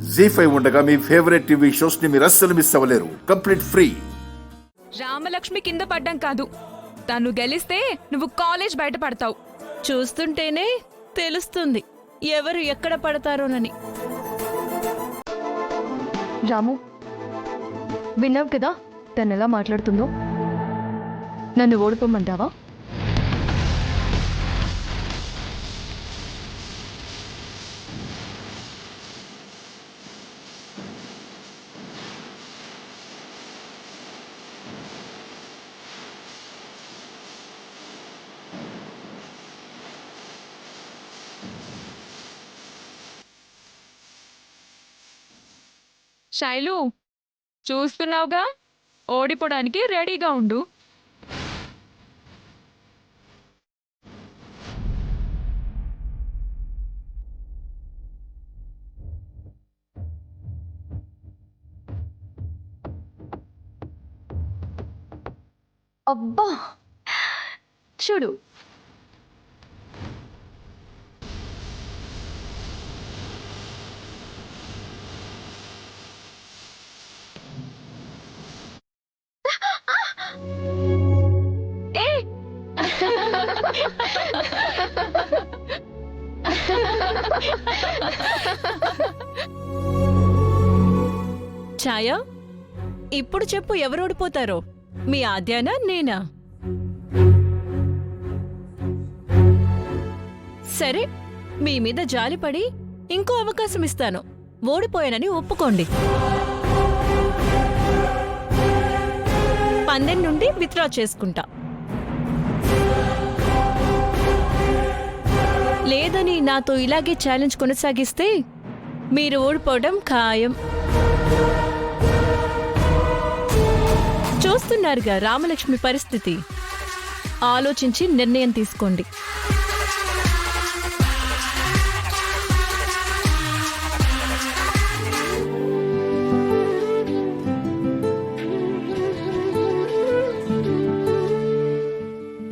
జీ5 ఉండగా మీ favourite TV shows ని మీరు అస్సలు మిస్ అవ్వలేరు. Complete free. రామలక్ష్మి కింద పడ్డం కాదు, తను గెలిస్తే నువ్వు కాలేజ్ బయటపడతావు. చూస్తుంటేనే తెలుస్తుంది ఎవరు ఎక్కడ పడతారోనని. రాము, విన్నావు కదా తను ఎలా మాట్లాడుతుందో? నన్ను ఓడిపోమంటావా? శైలు, చూస్తున్నావుగా, ఓడిపోవడానికి రెడీగా ఉండు. అబ్బా, చూడు. ఛాయ, ఇప్పుడు చెప్పు ఎవరు ఓడిపోతారో, మీ ఆద్యానా నేనా? సరే, మీ మీద జాలిపడి ఇంకో అవకాశం ఇస్తాను. ఓడిపోయానని ఒప్పుకోండి. పందెం నుండి విత్డ్రా చేసుకుంటా. లేదని నాతో ఇలాగే ఛాలెంజ్ కొనసాగిస్తే మీరు ఓడిపోవడం ఖాయం. చూస్తున్నారుగా రామలక్ష్మి పరిస్థితి. ఆలోచించి నిర్ణయం తీసుకోండి.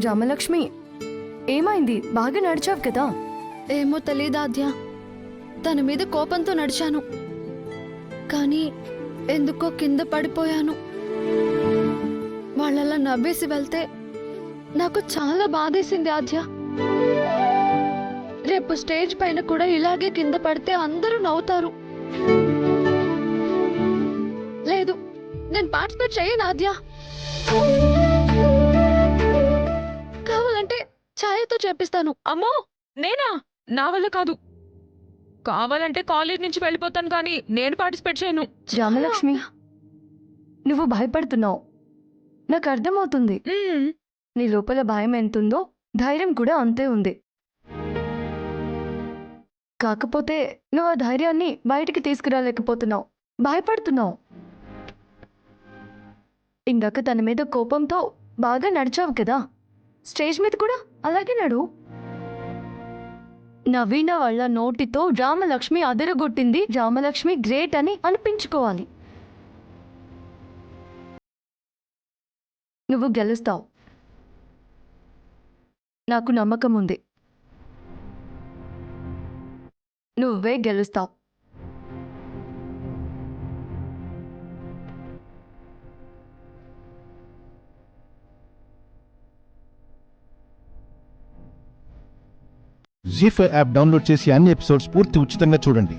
రామలక్ష్మి, ఏమైంది? బాగా నడిచావు కదా. ఏమో తెలీదాద్య, తన మీద కోపంతో నడిచాను, కానీ ఎందుకో కింద పడిపోయాను. వాళ్ళలా నవ్వేసి వెళ్తే నాకు చాలా బాధేసింది ఆద్య. రేపు స్టేజ్ పైన కూడా ఇలాగే కింద పడితే అందరూ నవ్వుతారు. లేదు, నేను పార్టిసిపేట్ చేయను ఆద్య. కావాలంటే ఛాయతో చెప్పిస్తాను. అమ్మో, నేనా? నా వల్ల కాదు. కావాలంటే కాలేజ్ నుంచి వెళ్ళిపోతాను, కానీ నేను పార్టిసిపేట్ చేయను. రామలక్ష్మి, నువ్వు భయపడుతున్నావు, నాకు అర్థమవుతుంది. నీ లోపల భయం ఎంతుందో ధైర్యం కూడా అంతే ఉంది. కాకపోతే నువ్వు ఆ ధైర్యాన్ని బయటికి తీసుకురాలేకపోతున్నావు, భయపడుతున్నావు. ఇందాక తన మీద కోపంతో బాగా నడిచావు కదా, స్టేజ్ మీద కూడా అలాగే నడు. నవీన వాళ్ళ నోటితో రామలక్ష్మి అదరగొట్టింది, రామలక్ష్మి గ్రేట్ అని అనిపించుకోవాలి. నువ్వు గెలుస్తావు, నాకు నమ్మకం ఉంది. నువ్వే గెలుస్తావు. జీ5 యాప్ డౌన్లోడ్ చేసి అన్ని ఎపిసోడ్స్ పూర్తి ఉచితంగా చూడండి.